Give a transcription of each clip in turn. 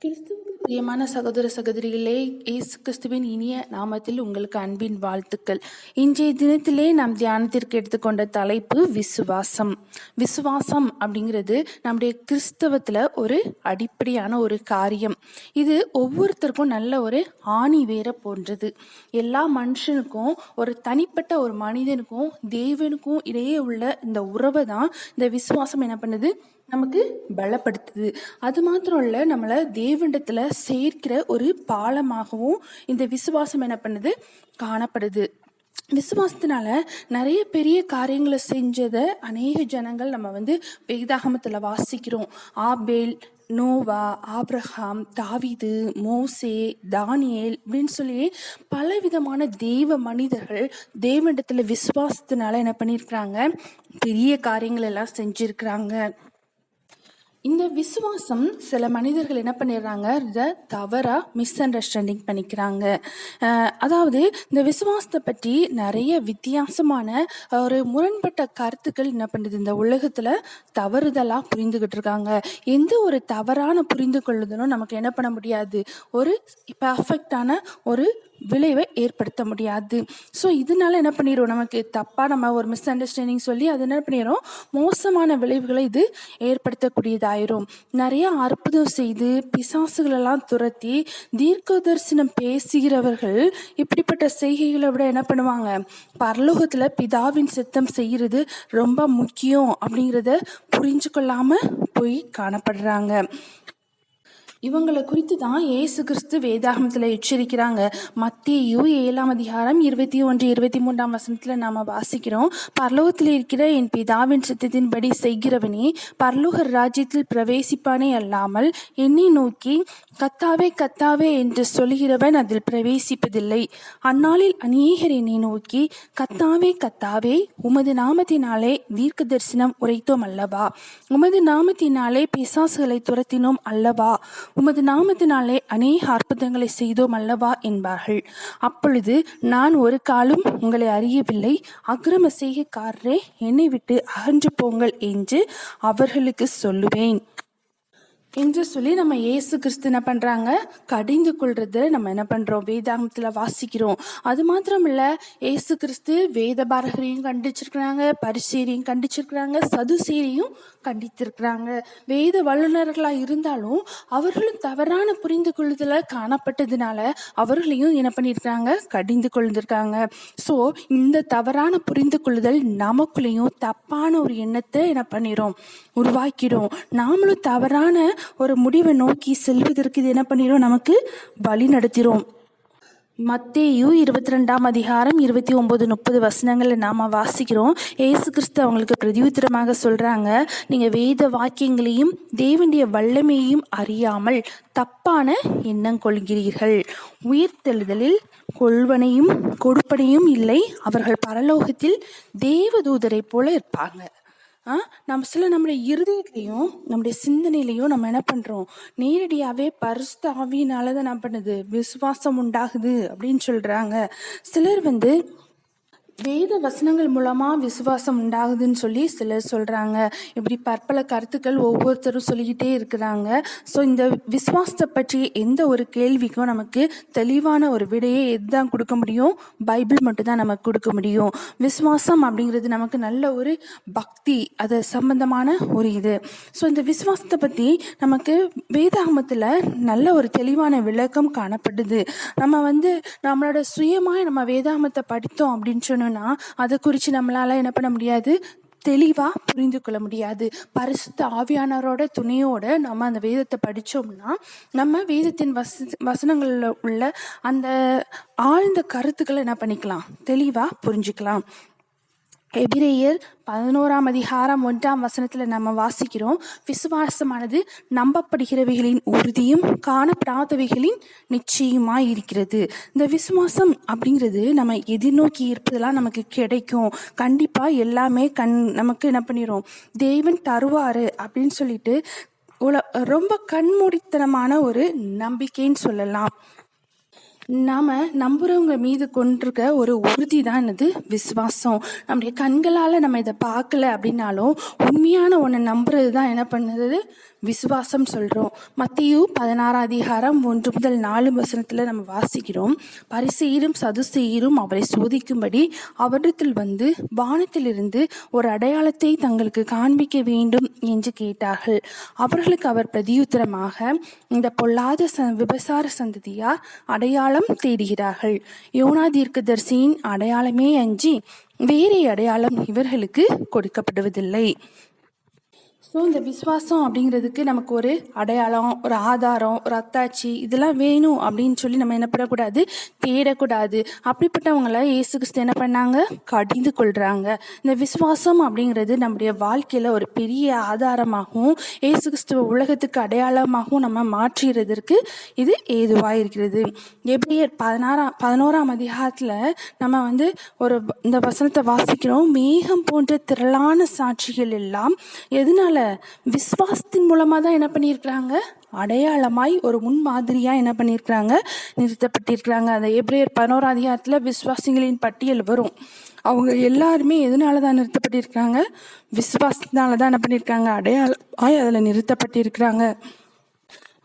கிறிஸ்துவுக்கு பிரியமான சகோதர சகோதரிகளே, இயேசு கிறிஸ்துவின் இனிய நாமத்தில் உங்களுக்கு அன்பின் வாழ்த்துக்கள். இன்றைய தினத்திலே நாம் தியானத்திற்கு எடுத்துக்கொண்ட தலைப்பு விசுவாசம். விசுவாசம் அப்படிங்கிறது நம்முடைய கிறிஸ்தவத்துல ஒரு அடிப்படையான ஒரு காரியம். இது ஒவ்வொருத்தருக்கும் நல்ல ஒரு ஆணி வேற போன்றது. எல்லா மனுஷனுக்கும், ஒரு தனிப்பட்ட ஒரு மனிதனுக்கும் தேவனுக்கும் இடையே உள்ள இந்த உறவை தான் இந்த விசுவாசம் என்ன பண்ணுது, நமக்கு பலப்படுத்துது. அது மாத்திரம் இல்ல, நம்மள தேவனிடத்துல சேர்க்கிற ஒரு பாலமாகவும் இந்த விசுவாசம் என்ன பண்ணுது, காணப்படுது. விசுவாசத்தினால நிறைய பெரிய காரியங்களை செஞ்சத அநேக ஜனங்கள் நம்ம வேதாகமத்துல வாசிக்கிறோம். ஆபேல், நோவா, ஆபிரகாம், தாவீது, மோசே, தானியேல் அப்படின்னு சொல்லி பல விதமான தெய்வ மனிதர்கள் தேவனிடத்துல விசுவாசத்தினால என்ன பண்ணியிருக்கிறாங்க, பெரிய காரியங்கள் எல்லாம் செஞ்சிருக்கிறாங்க. இந்த விசுவாசம் சில மனிதர்கள் என்ன பண்ணிடுறாங்க, இதை தவறா மிஸ் அண்டர்ஸ்டாண்டிங் பண்ணிக்கிறாங்க. அதாவது இந்த விசுவாசத்தை பற்றி நிறைய வித்தியாசமான ஒரு முரண்பட்ட கருத்துக்கள் என்ன பண்ணுது, இந்த உலகத்துல தவறுதலா புரிந்துகிட்டு இருக்காங்க. எந்த ஒரு தவறான புரிந்து கொள்ளுதலும் நமக்கு என்ன பண்ண முடியாது, ஒரு பர்ஃபெக்டான ஒரு விளைவை ஏற்படுத்த முடியாது. ஸோ இதனால என்ன பண்ணிடும், நமக்கு தப்பாக நம்ம ஒரு மிஸ் அண்டர்ஸ்டாண்டிங் சொல்லி அது என்ன பண்ணிடும், மோசமான விளைவுகளை இது ஏற்படுத்தக்கூடியதாயிரும். நிறைய அற்புதம் செய்து பிசாசுகளெல்லாம் துரத்தி தீர்க்க தரிசனம் பேசுகிறவர்கள் இப்படிப்பட்ட செய்கைகளை விட என்ன பண்ணுவாங்க, பரலோகத்துல பிதாவின் சித்தம் செய்கிறது ரொம்ப முக்கியம் அப்படிங்கிறத புரிஞ்சு கொள்ளாம போய் காணப்படுறாங்க. இவங்களை குறித்து தான் இயேசு கிறிஸ்து வேதாகமத்தில் எச்சரிக்கிறாங்க. மத்தேயு 7:21-23 நாம வாசிக்கிறோம். பரலோகத்தில் இருக்கிற என் பிதாவின் சித்தத்தின்படி செய்கிறவனே பரலோக ராஜ்யத்தில் பிரவேசிப்பானே அல்லாமல் என்னை நோக்கி கத்தாவே கத்தாவே என்று சொல்கிறவன் அதில் பிரவேசிப்பதில்லை. அந்நாளில் அநேகர் என்னை நோக்கி கத்தாவே கத்தாவே உமது நாமத்தினாலே தீர்க்க தரிசனம் உரைத்தோம் அல்லவா, உமது நாமத்தினாலே பிசாசுகளை துரத்தினோம் அல்லவா, உமது நாமத்தினாலே அநேக அற்புதங்களை செய்தோம் அல்லவா என்பார்கள். அப்பொழுது நான் ஒரு காலம் உங்களை அறியவில்லை, அக்கிரம செய்கைக்காரரே என்னை விட்டு அகன்று போங்கள் என்று அவர்களுக்கு சொல்லுவேன் என்று சொல்லி நம்ம இயேசு கிறிஸ்து என்ன பண்றாங்க, கடிந்து கொள்றத நம்ம என்ன பண்றோம், வேதாகமத்துல வாசிக்கிறோம். அது மாத்திரம் இல்ல, இயேசு கிறிஸ்து வேத பாரகரையும் கண்டிச்சிருக்கிறாங்க, பரிசேரையும் கண்டிச்சிருக்கிறாங்க, சதுசேரையும் கண்டித்திருக்கிறாங்க. வேத வல்லுநர்களா இருந்தாலும் அவர்களும் தவறான புரிந்து கொள்ளுதல காணப்பட்டதுனால அவர்களையும் என்ன பண்ணியிருக்காங்க, கடிந்து கொள்ந்திருக்காங்க. ஸோ இந்த தவறான புரிந்து கொள்ளுதல் நமக்குள்ளேயும் தப்பான ஒரு எண்ணத்தை என்ன பண்ணிடும், உருவாக்கிடும். நாமளும் தவறான ஒரு முடிவை நோக்கி செல்வதற்கு இது என்ன பண்ணிடும், நமக்கு வழி நடத்திடும். மத்தேயு 22:29-30 நாம வாசிக்கிறோம். ஏசு கிறிஸ்து அவங்களுக்கு பிரதியுத்தரமாக சொல்றாங்க, நீங்க வேத வாக்கியங்களையும் தேவனுடைய வல்லமையையும் அறியாமல் தப்பான எண்ணம் கொள்கிறீர்கள். உயிர்த்தெழுதலில் கொள்வனையும் கொடுப்பனையும் இல்லை, அவர்கள் பரலோகத்தில் தேவதூதரை போல இருப்பாங்க. நம்ம நம்முடைய இருதயத்திலையும் நம்முடைய சிந்தனையிலையும் நம்ம என்ன பண்றோம், நேரடியாவே பரிசுத்த ஆவியினாலதான் என்ன பண்ணுது, விசுவாசம் உண்டாகுது அப்படின்னு சொல்றாங்க. சிலர் வேத வசனங்கள் மூலமா விசுவாசம் உண்டாகுதுன்னு சொல்லி சிலர் சொல்றாங்க. இப்படி பற்பல கருத்துக்கள் ஒவ்வொருத்தரும் சொல்லிக்கிட்டே இருக்கிறாங்க. ஸோ இந்த விசுவாசத்தை பற்றி எந்த ஒரு கேள்விக்கும் நமக்கு தெளிவான ஒரு விடையை எதுதான் கொடுக்க முடியும், பைபிள் மட்டும் தான் நமக்கு கொடுக்க முடியும். விசுவாசம் அப்படிங்கிறது நமக்கு நல்ல ஒரு பக்தி, அது சம்பந்தமான ஒரு இது. ஸோ இந்த விசுவாசத்தை பற்றி நமக்கு வேதாகமத்தில் நல்ல ஒரு தெளிவான விளக்கம் காணப்படுது. நம்ம நம்மளோட சுயமாக நம்ம வேதாகமத்தை படித்தோம் அப்படின்னு சொன்னோம்னா அதை குறித்து நம்மளால என்ன பண்ண முடியாது, தெளிவா புரிந்து கொள்ள முடியாது. பரிசுத்த ஆவியானவரோட துணையோட நம்ம அந்த வேதத்தை படிச்சோம்னா நம்ம வேதத்தின் வசனங்கள்ல உள்ள அந்த ஆழ்ந்த கருத்துக்களை என்ன பண்ணிக்கலாம், தெளிவா புரிஞ்சுக்கலாம். எபிரேயர் 11:1 நம்ம வாசிக்கிறோம், விசுவாசமானது நம்பப்படுகிறவைகளின் உறுதியும் காணப்படாதவைகளின் நிச்சயமாய் இருக்கிறது. இந்த விசுவாசம் அப்படிங்கிறது நம்ம எதிர்நோக்கி இருப்பதெல்லாம் நமக்கு கிடைக்கும், கண்டிப்பா எல்லாமே நமக்கு என்ன பண்ணிரும், தேவன் தருவாரு அப்படின்னு சொல்லிட்டு ரொம்ப கண்மூடித்தனமான ஒரு நம்பிக்கைன்னு சொல்லலாம். நாம நம்புறவங்க மீது கொண்டிருக்க ஒரு உறுதி தான் என்னது, விசுவாசம். நம்முடைய கண்களால நம்ம இதை பார்க்கல அப்படின்னாலும் உண்மையான ஒன்றை நம்புறது தான் என்ன பண்ணுது, விசுவாசம் சொல்றோம். மத்தேயு 16:1-4 நம்ம வாசிக்கிறோம். பரிசேயரும் சதுசேயரும் அவரை சோதிக்கும்படி அவரிடத்தில் வந்து வானத்திலிருந்து ஒரு அடையாளத்தை தங்களுக்கு காண்பிக்க வேண்டும் என்று கேட்டார்கள். அவர்களுக்கு அவர் பிரதியுத்தரமாக, இந்த பொல்லாத விபசார சந்ததியார் அடையாளம் தேடுகிறார்கள். யோனா தீர்க்கதரிசியின் அடையாளமே அன்றி வேறே அடையாளம் இவர்களுக்கு கொடுக்கப்படுவதில்லை. ஸோ இந்த விசுவாசம் அப்படிங்கிறதுக்கு நமக்கு ஒரு அடையாளம், ஒரு ஆதாரம், ஒரு அத்தாட்சி இதெல்லாம் வேணும் அப்படின்னு சொல்லி நம்ம என்ன பண்ணக்கூடாது, தேடக்கூடாது. அப்படிப்பட்டவங்கள இயேசு கிறிஸ்து என்ன பண்ணாங்க, கடிந்து கொள்றாங்க. இந்த விசுவாசம் அப்படிங்கிறது நம்முடைய வாழ்க்கையில ஒரு பெரிய ஆதாரமாகவும் இயேசு கிறிஸ்துவ உலகத்துக்கு அடையாளமாகவும் நம்ம மாற்றுகிறதற்கு இது ஏதுவாக இருக்கிறது. எபிரேயர் 11 நம்ம இந்த வசனத்தை வாசிக்கிறோம். மேகம் போன்ற திரளான சாட்சிகள் எல்லாம் எதனால, விசுவாசத்தின் மூலமா தான் என்ன பண்ணியிருக்கிறாங்க, அடையாளமாய் ஒரு முன்மாதிரியா என்ன பண்ணியிருக்கிறாங்க, நிறுத்தப்பட்டிருக்கிறாங்க. அந்த எபிரேயர் 11 விசுவாசிகளின் பட்டியல் வரும். அவங்க எல்லாருமே எதனாலதான் நிறுத்தப்பட்டிருக்கிறாங்க, விசுவாசத்தினாலதான் என்ன பண்ணியிருக்காங்க, அடையாளமாய் அதில் நிறுத்தப்பட்டிருக்கிறாங்க.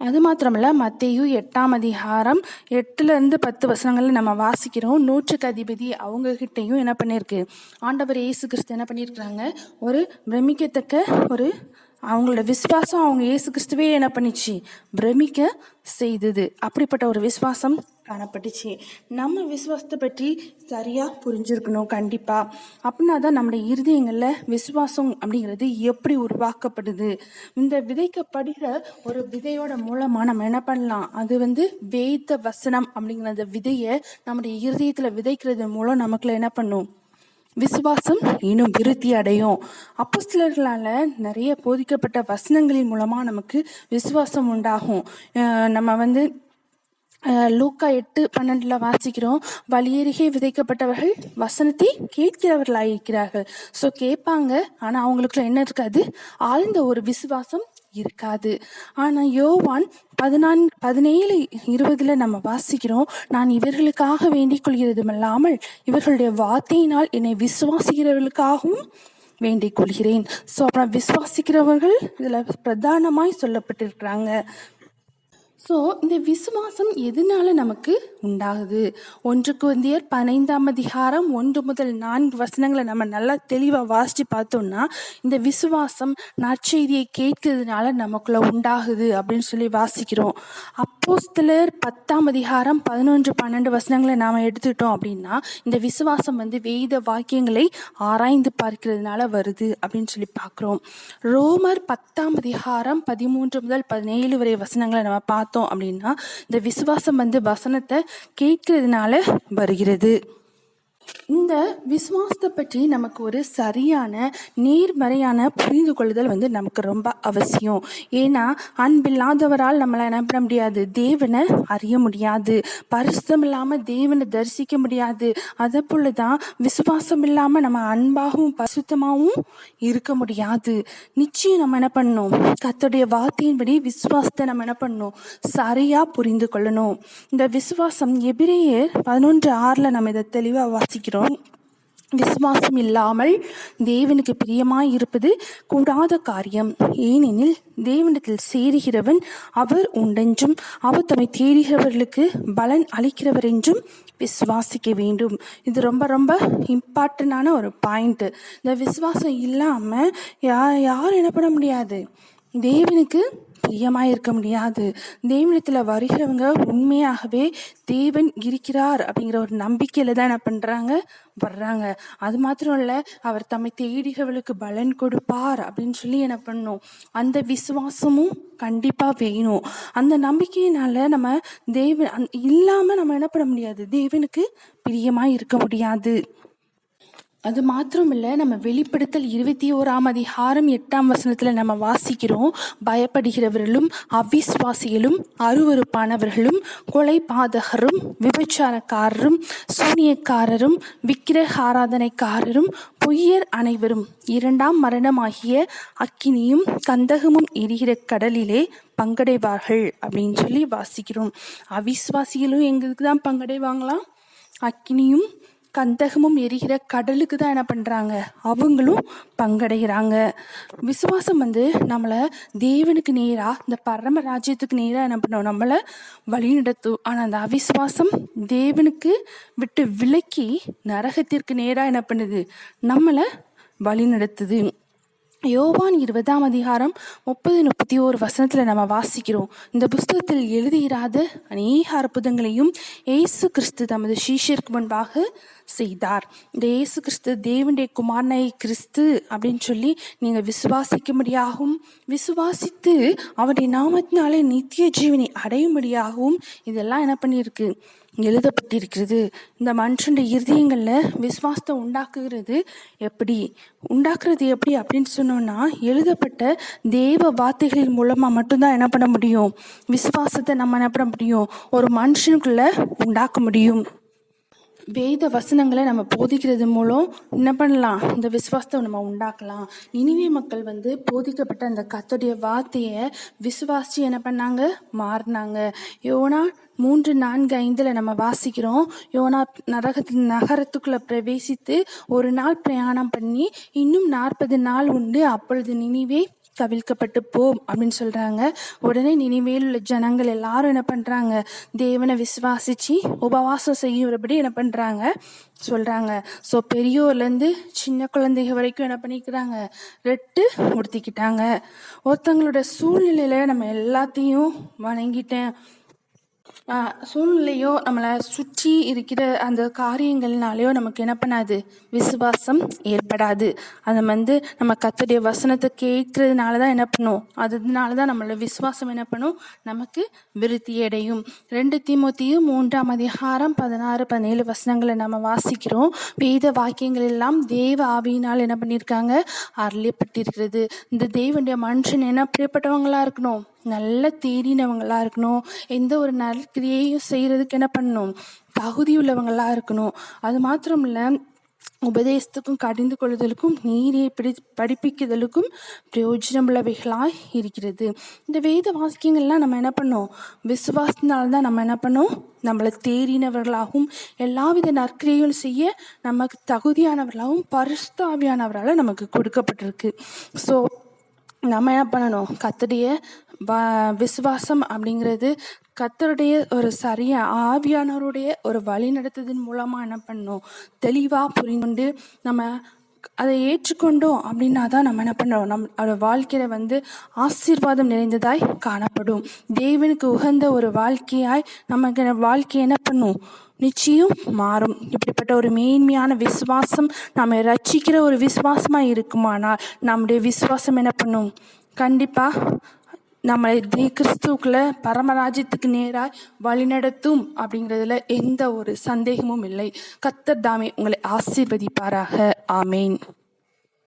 அது மாத்திரமல்ல, மத்தேயு 8:8-10 நம்ம வாசிக்கிறோம். 100க்கு அதிபதி அவங்க கிட்டையும் என்ன பண்ணிருக்கு, ஆண்டவர் இயேசு கிறிஸ்து என்ன பண்ணியிருக்கிறாங்க, ஒரு பிரமிக்கத்தக்க ஒரு அவங்களோட விசுவாசம் அவங்க இயேசு கிறிஸ்துவே என்ன பண்ணிச்சு, பிரமிக்க செய்தது. அப்படிப்பட்ட ஒரு விசுவாசம் காணப்பட்டுச்சு. நம்ம விசுவாசத்தை பற்றி சரியா புரிஞ்சிருக்கணும் கண்டிப்பா. அப்படின்னா தான் நம்முடைய இருதயங்கள்ல விசுவாசம் அப்படிங்கிறது எப்படி உருவாக்கப்படுது. இந்த விதைக்கப்படுகிற ஒரு விதையோட மூலமா நம்ம என்ன பண்ணலாம், அது வேத வசனம் அப்படிங்கிற அந்த விதையை நம்முடைய இருதயத்துல விதைக்கிறது மூலம் நமக்குள்ள என்ன பண்ணும், விசுவாசம் இன்னும் விருத்தி அடையும். அப்போஸ்தலர்களால நிறைய போதிக்கப்பட்ட வசனங்களின் மூலமா நமக்கு விசுவாசம் உண்டாகும். நம்ம லூக்கா 8:12 வாசிக்கிறோம். வழியருகே விதைக்கப்பட்டவர்கள் வசனத்தை கேட்கிறவர்களாயிருக்கிறார்கள். ஸோ கேட்பாங்க, ஆனா அவங்களுக்குள்ள என்ன இருக்காது, ஆழ்ந்த ஒரு விசுவாசம் இருக்காது. ஆனா யோவான் 14:17-20 நம்ம வாசிக்கிறோம். நான் இவர்களுக்காக வேண்டிக் கொள்கிறதுமல்லாமல் இவர்களுடைய வார்த்தையினால் என்னை விசுவாசிக்கிறவர்களுக்காகவும் வேண்டிக் கொள்கிறேன். ஸோ அப்புறம் விசுவாசிக்கிறவர்கள் இதுல பிரதானமாய் சொல்லப்பட்டிருக்கிறாங்க. ஸோ இந்த விசுவாசம் எதனால நமக்கு உண்டாகுது? 1 கொரிந்தியர் 15:1-4 நம்ம நல்லா தெளிவாக வாசித்து பார்த்தோம்னா, இந்த விசுவாசம் நற்செய்தியை கேட்கறதுனால நமக்குள்ள உண்டாகுது அப்படின்னு சொல்லி வாசிக்கிறோம். அப்போஸ்தலர் 10:11-12 நாம் எடுத்துட்டோம் அப்படின்னா, இந்த விசுவாசம் வேத வாக்கியங்களை ஆராய்ந்து பார்க்கிறதுனால வருது அப்படின்னு சொல்லி பார்க்குறோம். ரோமர் 10:13-17 வசனங்களை நம்ம பார்த்தோம் அப்படின்னா, இந்த விசுவாசம் வசனத்தை கேட்கிறதுனால வருகிறது. இந்த விசுவாசத்தை பற்றி நமக்கு ஒரு சரியான நேர்மறையான புரிந்து கொள்ளுதல் நமக்கு ரொம்ப அவசியம். ஏன்னா அன்பில்லாதவரால் நம்மளை என்ன பண்ண முடியாது, தேவனை அறிய முடியாது. பரிசுத்தம் இல்லாம தேவனை தரிசிக்க முடியாது. அதை போலதான் விசுவாசம் இல்லாம நம்ம அன்பாகவும் பரிசுத்தமாகவும் இருக்க முடியாது. நிச்சயம் நம்ம என்ன பண்ணணும், கர்த்தருடைய வார்த்தையின்படி விசுவாசத்தை நம்ம என்ன பண்ணணும், சரியா புரிந்து கொள்ளணும். இந்த விசுவாசம் எபிரேயர் 11:6 நம்ம இதை தெளிவா வாசிக்கிறோம். விசுவாசம் இல்லாமல் தேவனுக்கு பிரியமாய் இருப்பது கூடாத காரியம். ஏனெனில் தேவனிடத்தில் சேருகிறவன் அவர் உண்டென்றும் அவர் தம்மை தேடுகிறவர்களுக்கு பலன் அளிக்கிறவர் என்றும் விசுவாசிக்க வேண்டும். இது ரொம்ப ரொம்ப இம்பார்ட்டன்டான ஒரு பாயிண்ட். இந்த விசுவாசம் இல்லாம யாரும் என்ன பண்ண முடியாது, தேவனுக்கு பிரியமாய் இருக்க முடியாது. தேவனிடத்துல வருகிறவங்க உண்மையாகவே தேவன் இருக்கிறார் அப்படிங்கிற ஒரு நம்பிக்கையில தான் என்ன பண்றாங்க, வர்றாங்க. அது மாத்திரம் இல்ல, அவர் தம்மை தேடிகிறவர்களுக்கு பலன் கொடுப்பார் அப்படின்னு சொல்லி என்ன பண்ணணும், அந்த விசுவாசமும் கண்டிப்பா வேணும். அந்த நம்பிக்கையினால நம்ம தேவன் இல்லாம நம்ம என்ன பண்ண முடியாது, தேவனுக்கு பிரியமாய் இருக்க முடியாது. அது மாத்திரம் இல்லை, நம்ம வெளிப்படுத்தல் 21:8 நம்ம வாசிக்கிறோம். பயப்படுகிறவர்களும் அவிசுவாசிகளும் அருவருப்பானவர்களும் கொலைபாதகரும் விபச்சாரக்காரரும் சூனியக்காரரும் விக்கிரக ஆராதனைக்காரரும் பொய்யர் அனைவரும் 2ஆம் மரணமாகிய அக்கினியும் கந்தகமும் எரிகிற கடலிலே பங்கடைவார்கள் அப்படின்னு சொல்லி வாசிக்கிறோம். அவிசுவாசிகளும் எங்களுக்கு தான் பங்கடைவாங்களாம், அக்கினியும் கந்தகமும் எரிகிற கடலுக்கு தான் என்ன பண்றாங்க, அவங்களும் பங்கடைகிறாங்க. விசுவாசம் நம்மளை தேவனுக்கு நேரா, இந்த பரம ராஜ்யத்துக்கு நேரா என்ன பண்ணும், நம்மளை வழி நடத்தும். ஆனா அந்த அவிசுவாசம் தேவனுக்கு விட்டு விலக்கி நரகத்திற்கு நேரா என்ன பண்ணுது, நம்மளை வழி நடத்துது. யோவான் 20 30-31 நம்ம வாசிக்கிறோம். இந்த புஸ்தகத்தில் எழுதியிராத அநேக அற்புதங்களையும் இயேசு கிறிஸ்து தமது சீஷருக்கு முன்பாக செய்தார். இந்த இயேசு கிறிஸ்து தேவனுடைய குமாரனை கிறிஸ்து அப்படின்னு சொல்லி நீங்க விசுவாசிக்கும்படியாகவும், விசுவாசித்து அவருடைய நாமத்தினாலே நித்திய ஜீவனை அடையும்படியாகவும் இதெல்லாம் என்ன பண்ணியிருக்கு, எழுதப்பட்டிருக்கிறது. இந்த மனுஷனுடைய இருதயங்கள்ல விசுவாசத்தை உண்டாக்குறது எப்படி அப்படின்னு சொன்னோம்னா, எழுதப்பட்ட தேவ வார்த்தைகளின் மூலமா மட்டும்தான் என்ன பண்ண முடியும், விசுவாசத்தை நம்ம என்ன பண்ண முடியும், ஒரு மனுஷனுக்குள்ள உண்டாக்க முடியும். வேத வசனங்களை நம்ம போதிக்கிறது மூலம் என்ன பண்ணலாம், இந்த விசுவாசத்தை நம்ம உண்டாக்கலாம். நினிவே மக்கள் போதிக்கப்பட்ட அந்த கர்த்தருடைய வார்த்தையை விசுவாசி என்ன பண்ணாங்க, மாறினாங்க. யோனா 3:4-5 நம்ம வாசிக்கிறோம். யோனா நகரத்துக்குள்ள பிரவேசித்து ஒரு நாள் பிரயாணம் பண்ணி இன்னும் 40 நாள் உண்டு, அப்பொழுது நினிவே கவிழ்க்கப்பட்டு போம் அப்படின்னு சொல்றாங்க. உடனே நினிவேல் உள்ள ஜனங்கள் எல்லாரும் என்ன பண்றாங்க, தேவனை விசுவாசிச்சு உபவாசம் செய்யுறபடி என்ன பண்றாங்க சொல்றாங்க. ஸோ பெரியோர்லேருந்து சின்ன குழந்தைங்க வரைக்கும் என்ன பண்ணிக்கிறாங்க, ரெட்டு உடுத்திக்கிட்டாங்க. ஒருத்தங்களோட சூழ்நிலையில நம்ம எல்லாத்தையும் வணங்கிட்டேன், சூழ்நிலையோ நம்மளை சுற்றி இருக்கிற அந்த காரியங்கள்னாலையோ நமக்கு என்ன பண்ணாது, விசுவாசம் ஏற்படாது. அதை நம்ம கர்த்தருடைய வசனத்தை கேட்கறதுனால தான் என்ன பண்ணும், அதனால தான் நம்மளோட விசுவாசம் என்ன பண்ணும், நமக்கு விருத்தி அடையும். 2 தீமோத்தேயு 3:16-17 நம்ம வாசிக்கிறோம். வேத வாக்கியங்கள் எல்லாம் தேவ ஆவியினால் என்ன பண்ணியிருக்காங்க, அருளப்பட்டிருக்கிறது. இந்த தேவனுடைய மனுஷன் என்ன அப்படிப்பட்டவங்களா இருக்கணும், நல்ல தேறினவங்களா இருக்கணும். எந்த ஒரு நற்கிரியையும் செய்யறதுக்கு என்ன பண்ணணும், தகுதியுள்ளவங்களா இருக்கணும். அது மாத்திரம் இல்ல, உபதேசத்துக்கும் கடிந்து கொள்ளுதலுக்கும் நீதியை படிப்பிக்குதலுக்கும் பிரயோஜனமுள்ளவைகளாய் இருக்கிறது. இந்த வேத வாக்கியங்கள்லாம் நம்ம என்ன பண்ணோம், விசுவாசத்தினால்தான் நம்ம என்ன பண்ணோம், நம்மளை தேறினவர்களாகவும் எல்லாவித நற்கிரியையும் செய்ய நமக்கு தகுதியானவர்களாகவும் பரிசுத்த ஆவியானவரால் நமக்கு கொடுக்கப்பட்டிருக்கு. ஸோ நம்ம என்ன பண்ணணும், கர்த்தருடைய விசுவாசம் அப்படிங்கிறது கர்த்தருடைய ஒரு சரியா ஆவியானவருடைய ஒரு வழி நடத்துவதன் மூலமா என்ன பண்ணணும், தெளிவா புரிந்து நம்ம அதை ஏற்றுக்கொண்டோம் அப்படின்னா தான் நம்ம என்ன பண்ணுறோம், நம்மளோட வாழ்க்கையில ஆசீர்வாதம் நிறைந்ததாய் காணப்படும். தேவனுக்கு உகந்த ஒரு வாழ்க்கையாய் நமக்கு வாழ்க்கை என்ன பண்ணும், நிச்சயம் மாறும். இப்படிப்பட்ட ஒரு மேன்மையான விசுவாசம் நம்ம ரட்சிக்கிற ஒரு விசுவாசமா இருக்குமானால் நம்முடைய விசுவாசம் என்ன பண்ணும், கண்டிப்பா நம்மளை கிறிஸ்துக்குள்ள பரமராஜ்யத்துக்கு நேராக வழிநடத்தும் அப்படிங்கிறதுல எந்த ஒரு சந்தேகமும் இல்லை. கர்த்தர் தாமே உங்களை ஆசீர்வதிப்பாராக. ஆமேன்.